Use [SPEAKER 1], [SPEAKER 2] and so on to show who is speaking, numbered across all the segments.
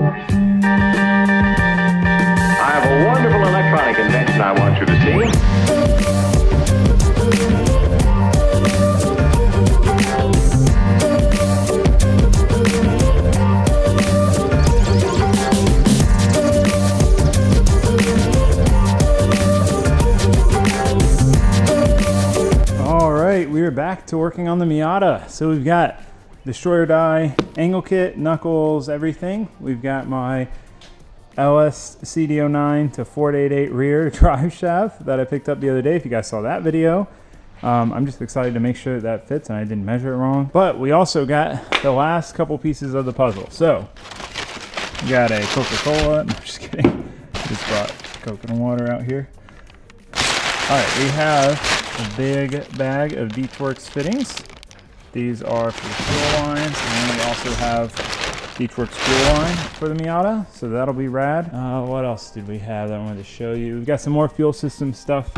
[SPEAKER 1] I have a wonderful electronic invention I want you to see.
[SPEAKER 2] We are back to working on the Miata. So we've got destroyer die, angle kit, knuckles, everything. We've got my LS CD09 to 488 rear drive shaft that I picked up the other day. If you guys saw that video, I'm just excited to make sure that fits and I didn't measure it wrong. But we also got the last couple pieces of the puzzle. So we got a Coca-Cola. No, just kidding. Just brought Coke and water out here. All right, we have a big bag of Beachworks fittings. These are for the fuel lines, and then we also have Beachworks fuel line for the Miata, so that'll be rad. What else did we have that I wanted to show you? We've got some more fuel system stuff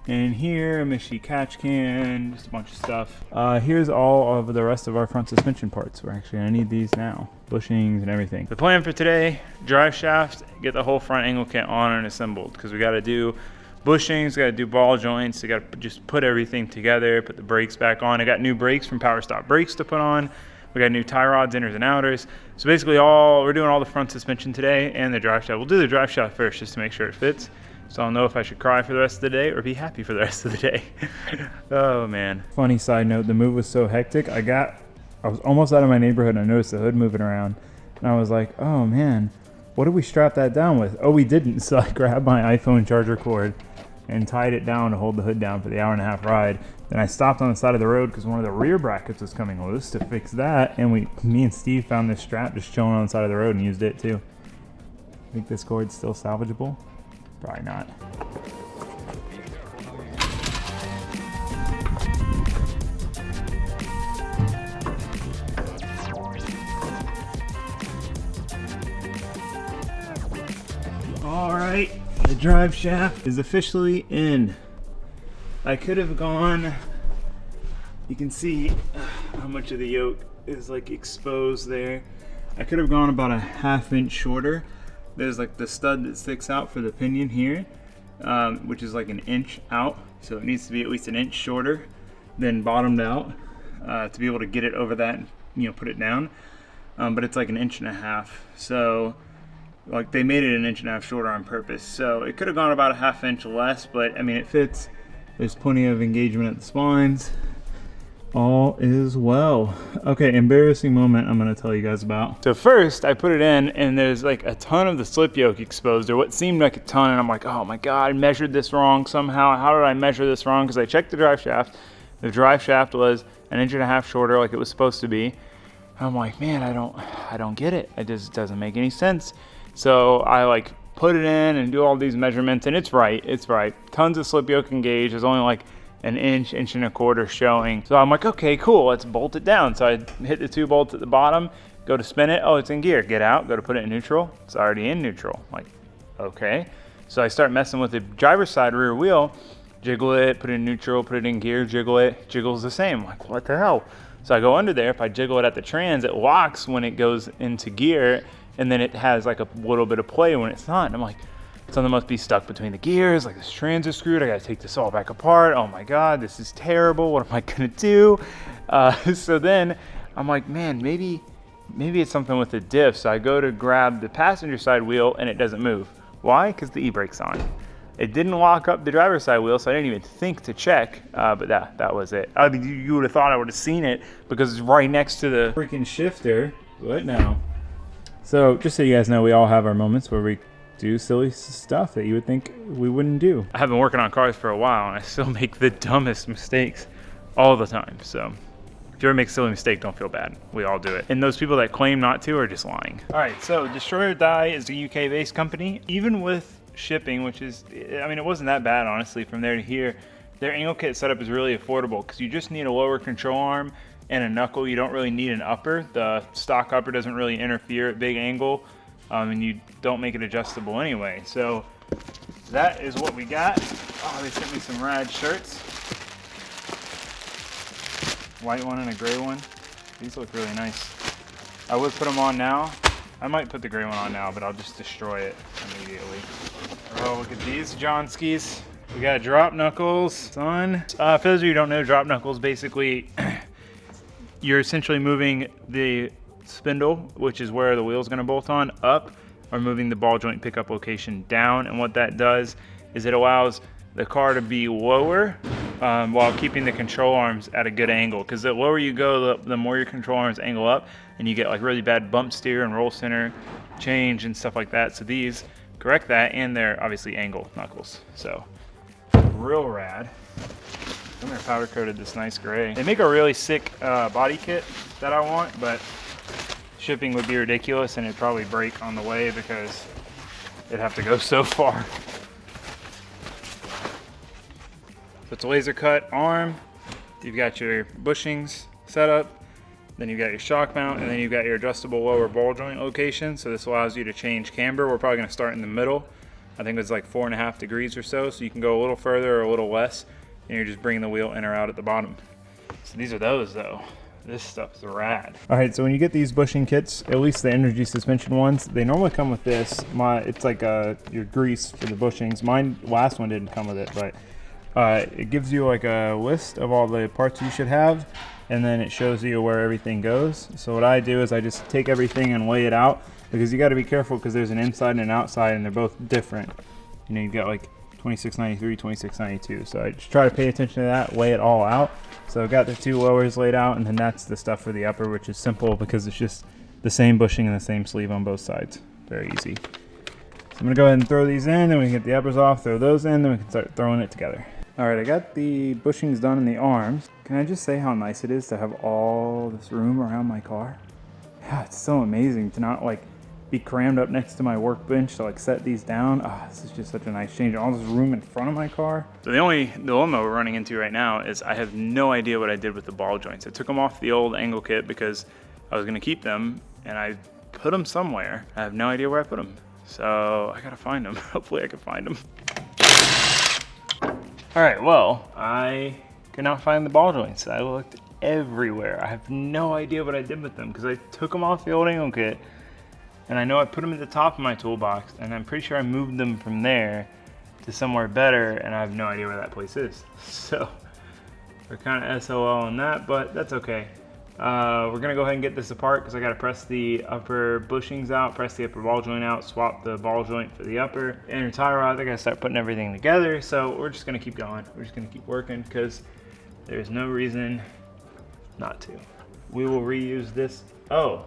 [SPEAKER 2] in here, a Michi catch can, just a bunch of stuff. Here's all of the rest of our front suspension parts. We're actually gonna need these now, bushings and everything. The plan for today, drive shaft, get the whole front angle kit on and assembled, because we gotta do bushings, got to do ball joints, you got to just put everything together, put the brakes back on. I got new brakes from Power Stop Brakes to put on. We got new tie rods, inners and outers. So basically we're doing all the front suspension today and the drive shaft. We'll do the drive shaft first just to make sure it fits. So I'll know if I should cry for the rest of the day or be happy for the rest of the day. Oh man. Funny side note, the move was so hectic. I was almost out of my neighborhood and I noticed the hood moving around. And I was like, oh man, what did we strap that down with? Oh, we didn't. So I grabbed my iPhone charger cord and tied it down to hold the hood down for the hour-and-a-half ride. Then I stopped on the side of the road because one of the rear brackets was coming loose to fix that, and me and Steve found this strap just chilling on the side of the road and used it too. Think this cord's still salvageable? Probably not. All right. The drive shaft is officially in. I could have gone, you can see how much of the yoke is like exposed there. I could have gone about a ½ inch shorter. There's like the stud that sticks out for the pinion here, which is like an inch out. So it needs to be at least an inch shorter than bottomed out to be able to get it over that and, you know, put it down. But it's like an 1.5 inches. So like they made it an 1.5 inches shorter on purpose. So it could have gone about a ½ inch less, but I mean it fits. There's plenty of engagement at the spines. All is well. Okay, embarrassing moment I'm gonna tell you guys about. So first I put it in and there's like a ton of the slip yoke exposed, or what seemed like a ton, and I'm like, oh my God, I measured this wrong somehow. How did I measure this wrong? Because I checked the drive shaft. The drive shaft was an 1.5 inches shorter like it was supposed to be. I'm like, man, I don't get it. It just doesn't make any sense. So I like put it in and do all these measurements, and it's right. Tons of slip yoke engaged. There's only like an inch, 1.25 inches showing. So I'm like, okay, cool, let's bolt it down. So I hit the 2 bolts at the bottom, go to spin it. Oh, it's in gear. Get out, go to put it in neutral. It's already in neutral. I'm like, okay. So I start messing with the driver's side rear wheel, jiggle it, put it in neutral, put it in gear, jiggle it, jiggles the same. I'm like, what the hell? So I go under there. If I jiggle it at the trans, it locks when it goes into gear, and then it has like a little bit of play when it's not. And I'm like, something must be stuck between the gears, like this trans is screwed. I gotta take this all back apart. Oh my God, this is terrible. What am I gonna do? So then I'm like, man, maybe it's something with the diff. So I go to grab the passenger side wheel and it doesn't move. Why? Because the e-brake's on. It didn't lock up the driver's side wheel, so I didn't even think to check, but that was it. I mean, you would have thought I would have seen it because it's right next to the freaking shifter. What now? So just so you guys know, we all have our moments where we do silly stuff that you would think we wouldn't do. I have been working on cars for a while and I still make the dumbest mistakes all the time. So if you ever make a silly mistake, don't feel bad. We all do it. And those people that claim not to are just lying. All right, so Destroyer Die is a UK-based company. Even with shipping, which is, I mean, it wasn't that bad, honestly, from there to here, their angle kit setup is really affordable because you just need a lower control arm and a knuckle. You don't really need an upper. The stock upper doesn't really interfere at big angle. And you don't make it adjustable anyway. So that is what we got. Oh, they sent me some rad shirts. White one and a gray one. These look really nice. I would put them on now, I might put the gray one on now, but I'll just destroy it immediately. Oh, look at these Johnskis. We got drop knuckles, son. For those of you who don't know, drop knuckles, basically, you're essentially moving the spindle, which is where the wheel's gonna bolt on, up, or moving the ball joint pickup location down. And what that does is it allows the car to be lower while keeping the control arms at a good angle. Because the lower you go, the more your control arms angle up, and you get like really bad bump steer and roll center change and stuff like that. So these correct that, and they're obviously angle knuckles. So real rad. And they're powder coated this nice gray. They make a really sick body kit that I want, but shipping would be ridiculous and it'd probably break on the way because it'd have to go so far. So it's a laser cut arm. You've got your bushings set up, then you've got your shock mount, and then you've got your adjustable lower ball joint location. So this allows you to change camber. We're probably gonna start in the middle. I think it's like 4.5 degrees or so. So you can go a little further or a little less, and you're just bringing the wheel in or out at the bottom. So these are those though. This stuff's rad. All right, so when you get these bushing kits, at least the energy suspension ones, they normally come with this. It's like your grease for the bushings. Mine, last one didn't come with it, but it gives you like a list of all the parts you should have, and then it shows you where everything goes. So what I do is I just take everything and lay it out, because you got to be careful because there's an inside and an outside and they're both different. You know, you've got like 2693, 2692. So I just try to pay attention to that, lay it all out. So I've got the two lowers laid out, and then that's the stuff for the upper, which is simple because it's just the same bushing and the same sleeve on both sides. Very easy. So I'm gonna go ahead and throw these in, then we can get the uppers off, throw those in, then we can start throwing it together. All right, I got the bushings done in the arms. Can I just say how nice it is to have all this room around my car? Yeah, it's so amazing to not like be crammed up next to my workbench to like set these down. This is just such a nice change. All this room in front of my car. So the only dilemma we're running into right now is I have no idea what I did with the ball joints. I took them off the old angle kit because I was gonna keep them, and I put them somewhere. I have no idea where I put them. So I gotta find them. Hopefully I can find them. All right, well, I could not find the ball joints. I looked everywhere. I have no idea what I did with them because I took them off the old angle kit, and I know I put them at the top of my toolbox, and I'm pretty sure I moved them from there to somewhere better, and I have no idea where that place is. So we're kind of SOL on that, but that's okay. We're gonna go ahead and get this apart because I gotta press the upper bushings out, press the upper ball joint out, swap the ball joint for the upper inner tie rod. I gotta start putting everything together. So we're just gonna keep going. We're just gonna keep working because there's no reason not to. We will reuse this. Oh.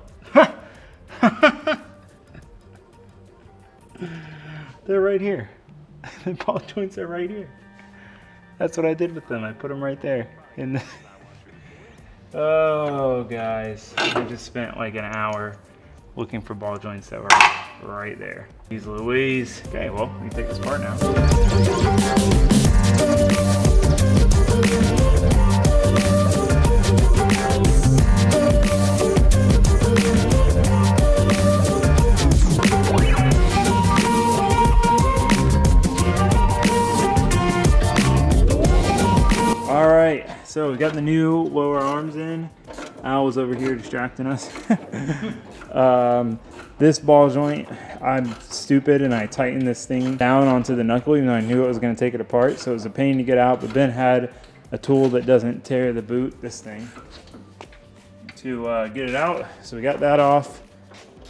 [SPEAKER 2] They're right here. The ball joints are right here. That's what I did with them. I put them right there. Oh, guys. I just spent like an hour looking for ball joints that were right there. Jeez Louise. Okay, well, we can take this apart now. So we got the new lower arms in. Al was over here distracting us. This ball joint, I'm stupid and I tightened this thing down onto the knuckle even though I knew it was going to take it apart. So it was a pain to get out, but Ben had a tool that doesn't tear the boot, this thing, to get it out. So we got that off.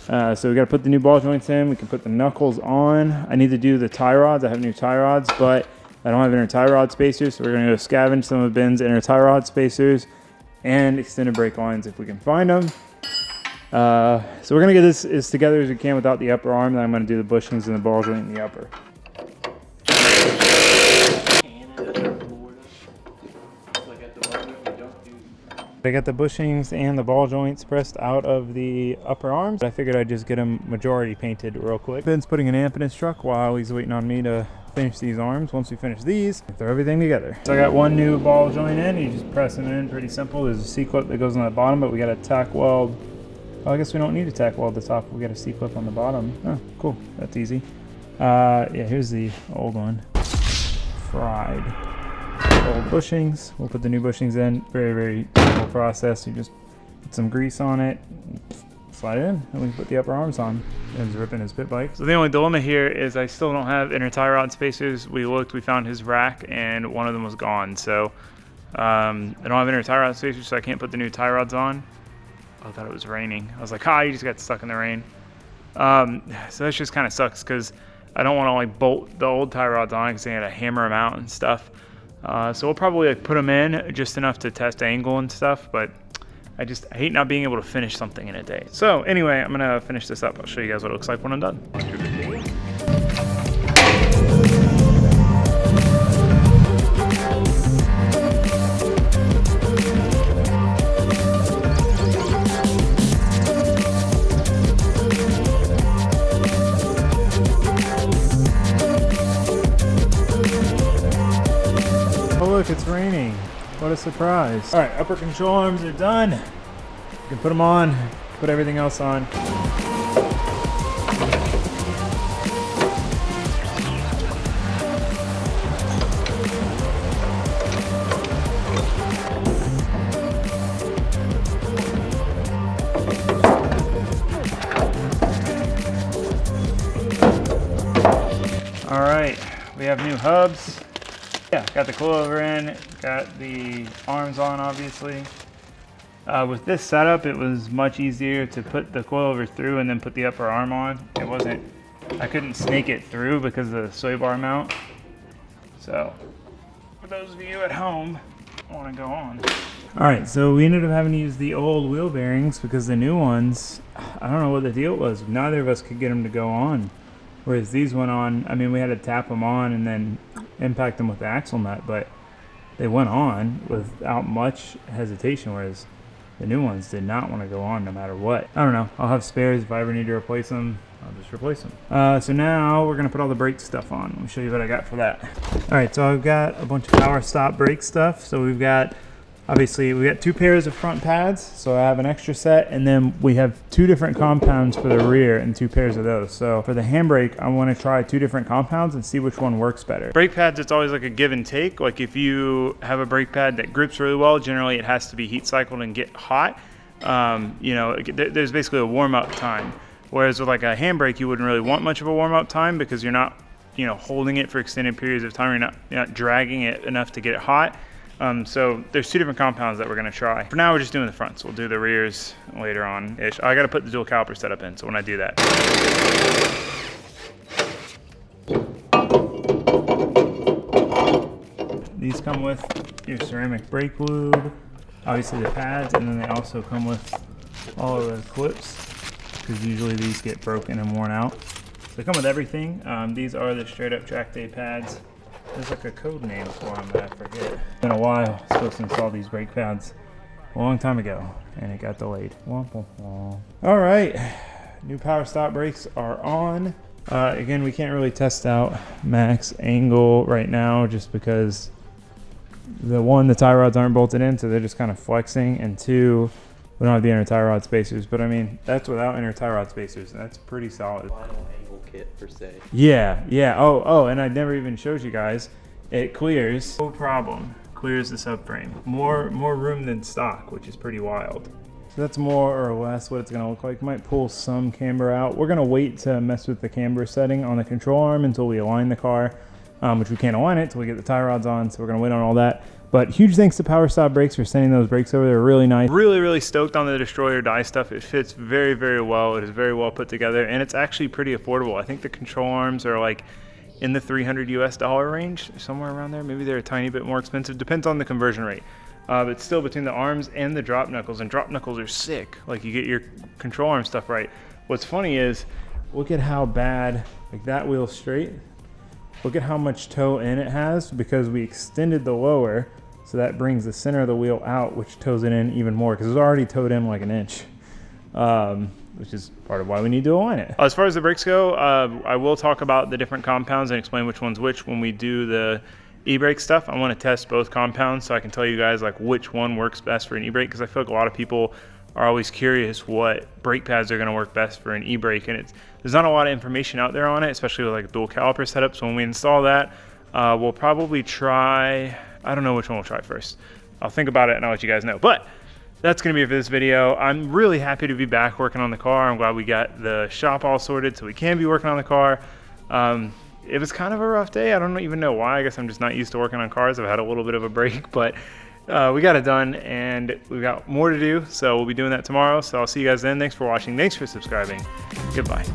[SPEAKER 2] So we got to put the new ball joints in. We can put the knuckles on. I need to do the tie rods. I have new tie rods, but I don't have inner tie rod spacers, so we're going to go scavenge some of Ben's inner tie rod spacers and extended brake lines if we can find them. So we're going to get this as together as we can without the upper arm, then I'm going to do the bushings and the ball joint in the upper. I got the bushings and the ball joints pressed out of the upper arms. I figured I'd just get them majority painted real quick. Ben's putting an amp in his truck while he's waiting on me to finish these arms. Once we finish these, throw everything together. So I got one new ball joint in. You just press them in, pretty simple. There's a C-clip that goes on the bottom, but we got a tack weld. Oh, I guess we don't need a tack weld at the top. We got a C-clip on the bottom. Oh, cool. That's easy. Yeah, here's the old one. Fried. Old bushings. We'll put the new bushings in. Very, very simple process. You just put some grease on it, slide it in, and we can put the upper arms on. And he's ripping his pit bike. So the only dilemma here is I still don't have inner tie rod spacers. We looked, we found his rack, and one of them was gone. So I don't have inner tie rod spacers, so I can't put the new tie rods on. I thought it was raining. I was like, you just got stuck in the rain. So that just kind of sucks because I don't want to like bolt the old tie rods on because I had to hammer them out and stuff. So we'll probably like put them in just enough to test angle and stuff, but I hate not being able to finish something in a day. So anyway, I'm gonna finish this up. I'll show you guys what it looks like when I'm done. Oh look, it's raining. What a surprise. All right, upper control arms are done. You can put them on, put everything else on. All right, we have new hubs. Yeah, got the coilover in, got the arms on, obviously. With this setup, it was much easier to put the coilover through and then put the upper arm on. I couldn't snake it through because of the sway bar mount. So, for those of you at home, want to go on. All right, so we ended up having to use the old wheel bearings because the new ones, I don't know what the deal was. Neither of us could get them to go on. Whereas these went on, I mean, we had to tap them on and then impact them with the axle nut, but they went on without much hesitation, whereas the new ones did not want to go on no matter what. I don't know. I'll have spares. If I ever need to replace them, I'll just replace them. So now we're going to put all the brake stuff on. Let me show you what I got for that. All right, so I've got a bunch of power stop brake stuff. So we've got, obviously, we got 2 pairs of front pads, so I have an extra set, and then we have 2 different compounds for the rear and 2 pairs of those. So for the handbrake, I want to try 2 different compounds and see which one works better. Brake pads, it's always like a give and take. Like if you have a brake pad that grips really well, generally it has to be heat cycled and get hot. You know, there's basically a warm up time. Whereas with like a handbrake, you wouldn't really want much of a warm up time because you're not, you know, holding it for extended periods of time. You're not dragging it enough to get it hot. So there's 2 different compounds that we're going to try. For now, we're just doing the fronts. We'll do the rears later on-ish. I got to put the dual caliper setup in, so when I do that. These come with your ceramic brake lube, obviously the pads, and then they also come with all of the clips, because usually these get broken and worn out. So they come with everything. These are the straight up track day pads. There's like a code name for them that I forget. It's been a while. I was supposed to install these brake pads a long time ago, and it got delayed. Womp, womp, womp. All right, new power stop brakes are on. Again, we can't really test out max angle right now just because the tie rods aren't bolted in, so they're just kind of flexing, and 2, we don't have the inner tie rod spacers. But I mean, that's without inner tie rod spacers. That's pretty solid.
[SPEAKER 3] Per se.
[SPEAKER 2] Yeah. Oh, and I never even showed you guys. It clears, no problem. Clears the subframe. More room than stock, which is pretty wild. So that's more or less what it's gonna look like. Might pull some camber out. We're gonna wait to mess with the camber setting on the control arm until we align the car, which we can't align it until we get the tie rods on. So we're gonna wait on all that. But huge thanks to Power Stop Brakes for sending those brakes over. They're really nice. Really stoked on the Destroyer die stuff. It fits very well. It is very well put together, and it's actually pretty affordable. I think the control arms are like in the $300 US range, somewhere around there. Maybe they're a tiny bit more expensive. Depends on the conversion rate. But still, between the arms and the drop knuckles, and drop knuckles are sick. Like you get your control arm stuff right. What's funny is, look at how bad, like that wheel's straight. Look at how much toe in it has because we extended the lower. So that brings the center of the wheel out, which toes it in even more because it's already towed in like an inch, which is part of why we need to align it. As far as the brakes go, I will talk about the different compounds and explain which one's which when we do the e-brake stuff. I want to test both compounds so I can tell you guys like which one works best for an e-brake, because I feel like a lot of people are always curious what brake pads are going to work best for an e-brake, and there's not a lot of information out there on it, especially with like dual caliper setup. So when we install that, we'll probably try, I don't know which one we'll try first. I'll think about it and I'll let you guys know. But that's gonna be it for this video. I'm really happy to be back working on the car. I'm glad we got the shop all sorted so we can be working on the car. It was kind of a rough day. I don't even know why. I guess I'm just not used to working on cars. I've had a little bit of a break, but we got it done and we've got more to do. So we'll be doing that tomorrow. So I'll see you guys then. Thanks for watching. Thanks for subscribing. Goodbye.